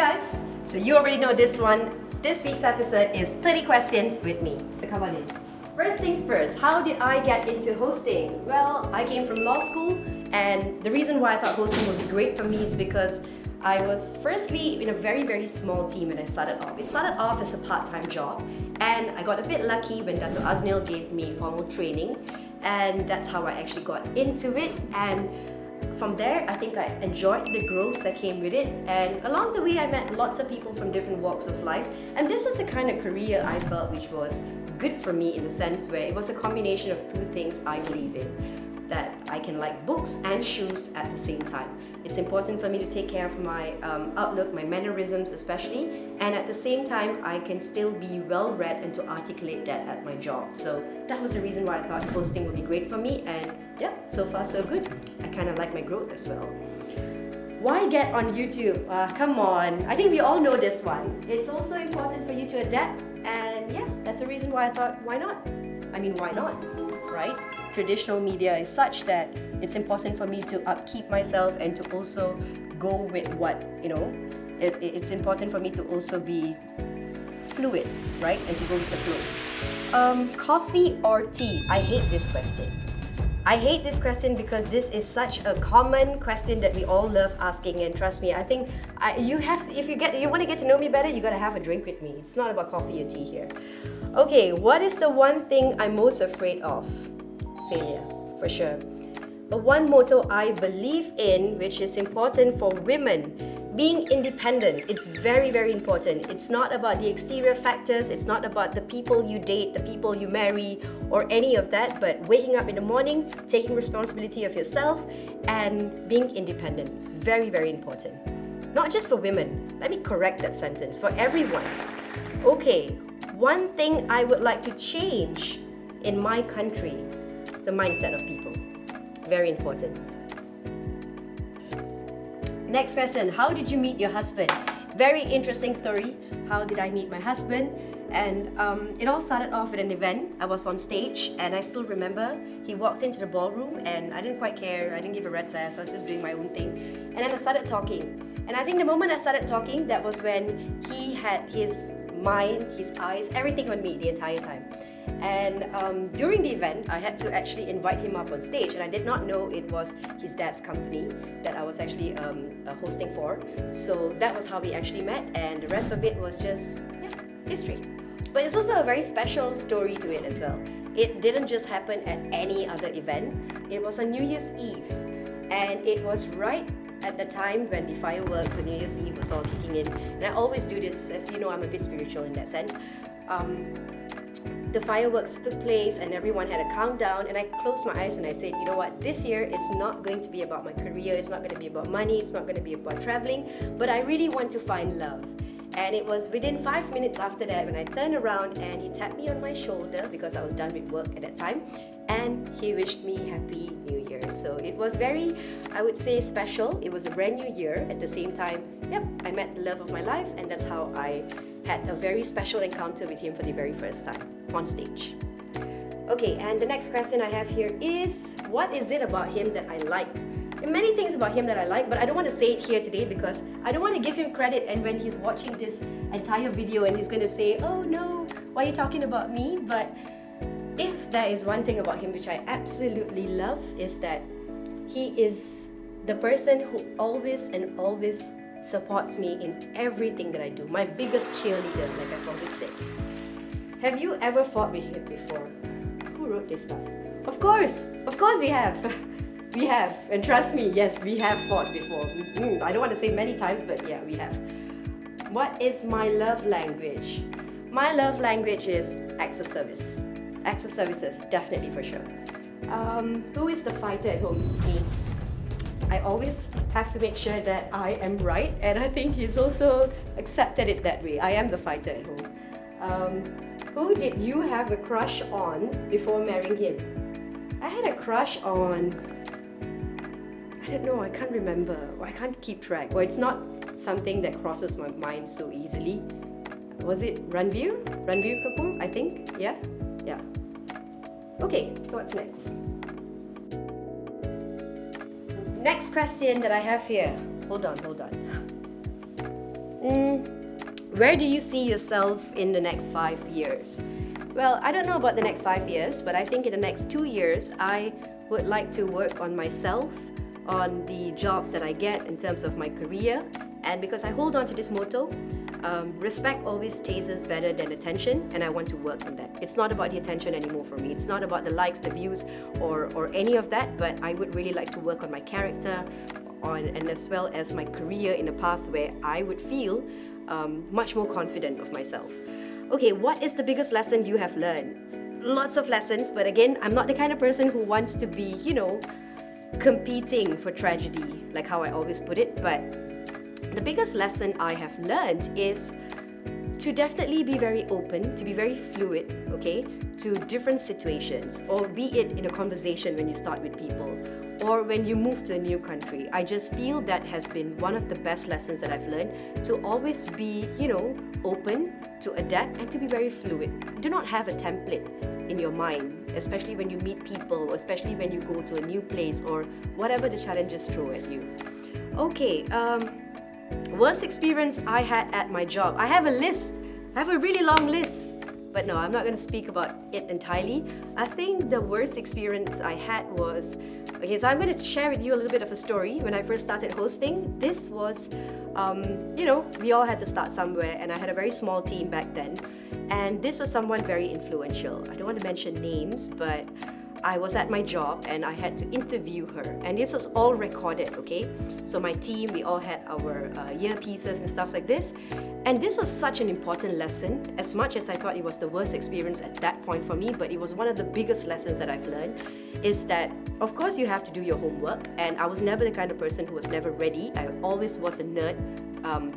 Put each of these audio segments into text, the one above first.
guys, so you already know this one. This week's episode is 30 questions with me. So come on in. First things first, how did I get into hosting? Well, I came from law school, and the reason why I thought hosting would be great for me is because I was firstly in a very small team when I started off. It started off as a part-time job, and I got a bit lucky when Dato Aznil gave me formal training, and that's how I actually got into it. And from there, I think I enjoyed the growth that came with it, and along the way I met lots of people from different walks of life, and this was the kind of career I felt which was good for me in the sense where it was a combination of two things I believe in, that I can like books and shoes at the same time. It's important for me to take care of my outlook, my mannerisms especially, and at the same time I can still be well read and to articulate that at my job. So that was the reason why I thought hosting would be great for me, and yeah, so far so good. I kind of like my growth as well. Why get on YouTube? Come on, I think we all know this one. It's also important for you to adapt, and yeah, that's the reason why I thought, why not? I mean, why not, right? Traditional media is such that it's important for me to upkeep myself and to also go with what, it's important for me to also be fluid, right? And to go with the flow. Coffee or tea? I hate this question. I hate this question because this is such a common question that we all love asking, and trust me, I think if you want to get to know me better, you gotta have a drink with me. It's not about coffee or tea here. Okay, what is the one thing I'm most afraid of? Failure, for sure. But one motto I believe in, which is important for women, being independent. It's very important. It's not about the exterior factors, it's not about the people you date, the people you marry, or any of that, but waking up in the morning, taking responsibility of yourself, and being independent. It's very important. Not just for women. Let me correct that sentence. For everyone. Okay, one thing I would like to change in my country: the mindset of people. Very important. Next question, how did you meet your husband? Very interesting story. How did I meet my husband? And it all started off at an event. I was on stage, and I still remember he walked into the ballroom, and I didn't quite care. I didn't give a rat's ass. I was just doing my own thing. And then I started talking. And I think the moment I started talking, that was when he had his mind, his eyes, everything on me the entire time. And during the event, I had to actually invite him up on stage, and I did not know it was his dad's company that I was actually hosting for. So that was how we actually met, and the rest of it was just history. But it's also a very special story to it as well. It didn't just happen at any other event. It was on New Year's Eve, and it was right at the time when the fireworks on New Year's Eve was all kicking in. And I always do this, as you know, I'm a bit spiritual in that sense. The fireworks took place and everyone had a countdown, and I closed my eyes and I said, you know what, this year it's not going to be about my career, it's not going to be about money, it's not going to be about traveling, but I really want to find love. And it was within 5 minutes after that when I turned around and he tapped me on my shoulder, because I was done with work at that time, and he wished me Happy New Year. So it was very, I would say, special. It was a brand new year. At the same time, I met the love of my life, and that's how I had a very special encounter with him for the very first time on stage. Okay, and the next question I have here is, what is it about him that I like? There are many things about him that I like, but I don't want to say it here today because I don't want to give him credit, and when he's watching this entire video and he's going to say, oh no, why are you talking about me? But if there is one thing about him which I absolutely love, is that he is the person who always supports me in everything that I do. My biggest cheerleader, like I've always said. Have you ever fought with him before? Who wrote this stuff? Of course we have. We have, and trust me, yes, we have fought before. I don't want to say many times, but yeah, we have. What is my love language? My love language is acts of service. Acts of services, definitely, for sure. Who is the fighter at home? Me. I always have to make sure that I am right, and I think he's also accepted it that way. I am the fighter at home. Who did you have a crush on before marrying him? I had a crush on, I don't know, I can't remember, or I can't keep track, or it's not something that crosses my mind so easily. Was it Ranveer Kapoor, I think? Yeah. Okay, so what's next? Next question that I have here. Hold on. Where do you see yourself in the next 5 years? Well, I don't know about the next 5 years, but I think in the next 2 years, I would like to work on myself, on the jobs that I get in terms of my career. And because I hold on to this motto, respect always tastes better than attention, and I want to work on that. It's not about the attention anymore for me. It's not about the likes, the views, or any of that, but I would really like to work on my character, and as well as my career in a path where I would feel much more confident of myself. Okay, what is the biggest lesson you have learned? Lots of lessons, but again, I'm not the kind of person who wants to be, competing for tragedy, like how I always put it, but the biggest lesson I have learned is to definitely be very open, to be very fluid, okay, to different situations, or be it in a conversation when you start with people, or when you move to a new country. I just feel that has been one of the best lessons that I've learned, to always be, open, to adapt, and to be very fluid. Do not have a template in your mind, especially when you meet people, or especially when you go to a new place, or whatever the challenges throw at you. Okay, worst experience I had at my job. I have a list. I have a really long list. But no, I'm not going to speak about it entirely. I think the worst experience I had was... Okay, so I'm going to share with you a little bit of a story. When I first started hosting, this was, we all had to start somewhere, and I had a very small team back then. And this was someone very influential. I don't want to mention names, but I was at my job and I had to interview her, and this was all recorded, okay? So my team, we all had our earpieces and stuff like this, and this was such an important lesson. As much as I thought it was the worst experience at that point for me, but it was one of the biggest lessons that I've learned, is that of course you have to do your homework, and I was never the kind of person who was never ready. I always was a nerd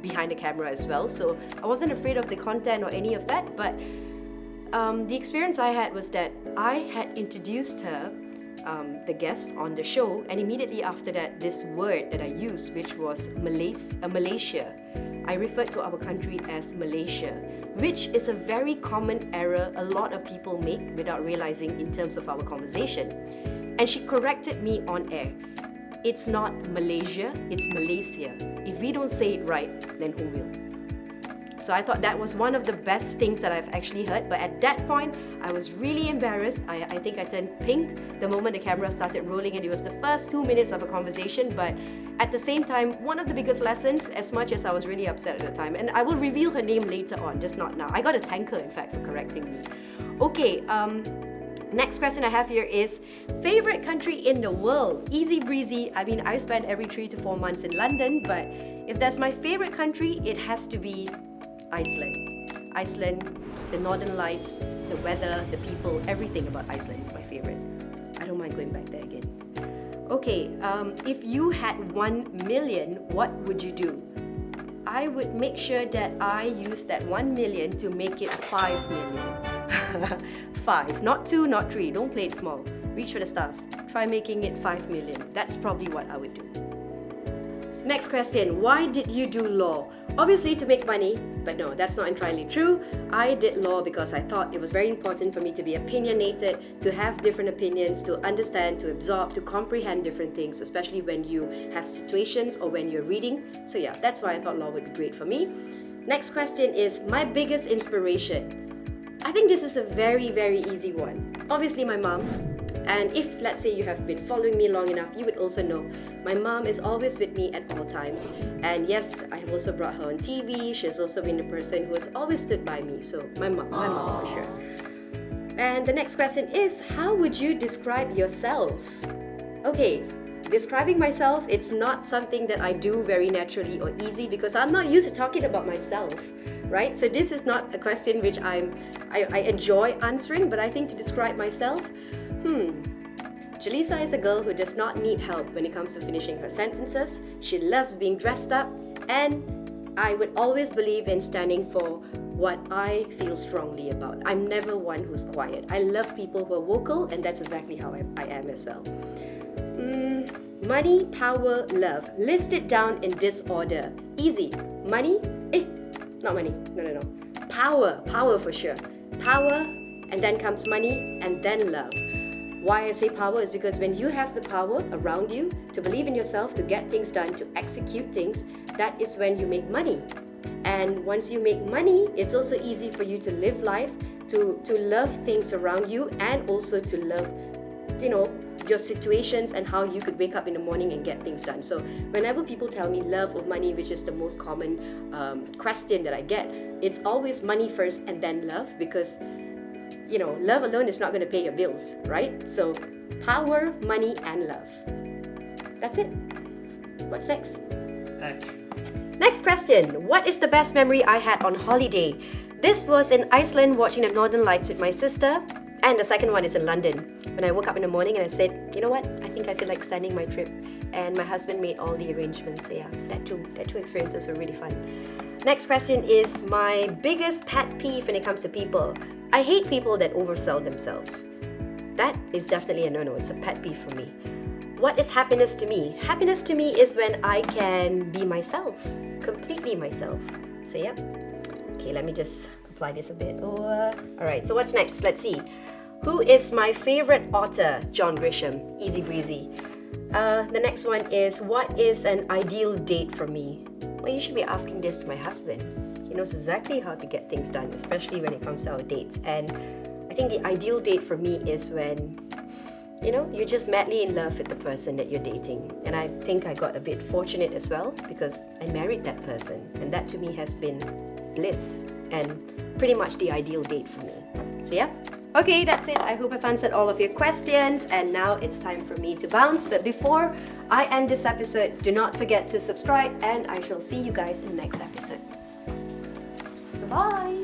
behind the camera as well, so I wasn't afraid of the content or any of that, but the experience I had was that I had introduced her, the guest on the show, and immediately after that, this word that I used, which was Malaysia. I referred to our country as Malaysia, which is a very common error a lot of people make without realizing in terms of our conversation. And she corrected me on air. It's not Malaysia, it's Malaysia. If we don't say it right, then who will? So I thought that was one of the best things that I've actually heard. But at that point, I was really embarrassed. I think I turned pink the moment the camera started rolling, and it was the first 2 minutes of a conversation. But at the same time, one of the biggest lessons, as much as I was really upset at the time. And I will reveal her name later on, just not now. I got to thank her, in fact, for correcting me. Okay, next question I have here is, favorite country in the world? Easy breezy. I mean, I spent every 3 to 4 months in London, but if that's my favorite country, it has to be Iceland. Iceland, the northern lights, the weather, the people, everything about Iceland is my favorite. I don't mind going back there again. Okay, if you had 1 million, what would you do? I would make sure that I use that 1 million to make it 5 million. 5, not 2, not 3. Don't play it small. Reach for the stars. Try making it 5 million. That's probably what I would do. Next question, why did you do law? Obviously to make money, but no, that's not entirely true. I did law because I thought it was very important for me to be opinionated, to have different opinions, to understand, to absorb, to comprehend different things, especially when you have situations or when you're reading. So yeah, that's why I thought law would be great for me. Next question is, my biggest inspiration. I think this is a very, very easy one. Obviously my mom. And if, let's say, you have been following me long enough, you would also know my mom is always with me at all times. And yes, I have also brought her on TV. She has also been the person who has always stood by me. So my mom for sure. And the next question is, how would you describe yourself? Okay, describing myself, it's not something that I do very naturally or easy because I'm not used to talking about myself, right? So this is not a question which I enjoy answering, but I think to describe myself, Jelisa is a girl who does not need help when it comes to finishing her sentences. She loves being dressed up, and I would always believe in standing for what I feel strongly about. I'm never one who's quiet. I love people who are vocal, and that's exactly how I am as well. Money, power, love. List it down in this order. Easy. Money? Not money. No. Power for sure. Power, and then comes money, and then love. Why I say power is because when you have the power around you to believe in yourself, to get things done, to execute things, that is when you make money. And once you make money, it's also easy for you to live life, to love things around you, and also to love, your situations and how you could wake up in the morning and get things done. So whenever people tell me love or money, which is the most common question that I get, it's always money first and then love, because love alone is not going to pay your bills, right? So power, money, and love. That's it. What's next? Next question. What is the best memory I had on holiday? This was in Iceland, watching the Northern Lights with my sister. And the second one is in London, when I woke up in the morning and I said, you know what, I think I feel like extending my trip. And my husband made all the arrangements. So yeah, that two experiences were really fun. Next question is my biggest pet peeve when it comes to people. I hate people that oversell themselves. That is definitely a no-no. It's a pet peeve for me. What is happiness to me? Happiness to me is when I can be myself, completely myself. So yeah. Okay, let me just apply this a bit. Alright, so what's next? Let's see. Who is my favorite author? John Grisham. Easy breezy. The next one is, what is an ideal date for me? Well, you should be asking this to my husband. He knows exactly how to get things done, especially when it comes to our dates. And I think the ideal date for me is when, you're just madly in love with the person that you're dating. And I think I got a bit fortunate as well, because I married that person. And that to me has been bliss and pretty much the ideal date for me. So yeah. Okay, that's it. I hope I've answered all of your questions, and now it's time for me to bounce. But before I end this episode, do not forget to subscribe, and I shall see you guys in the next episode. Bye!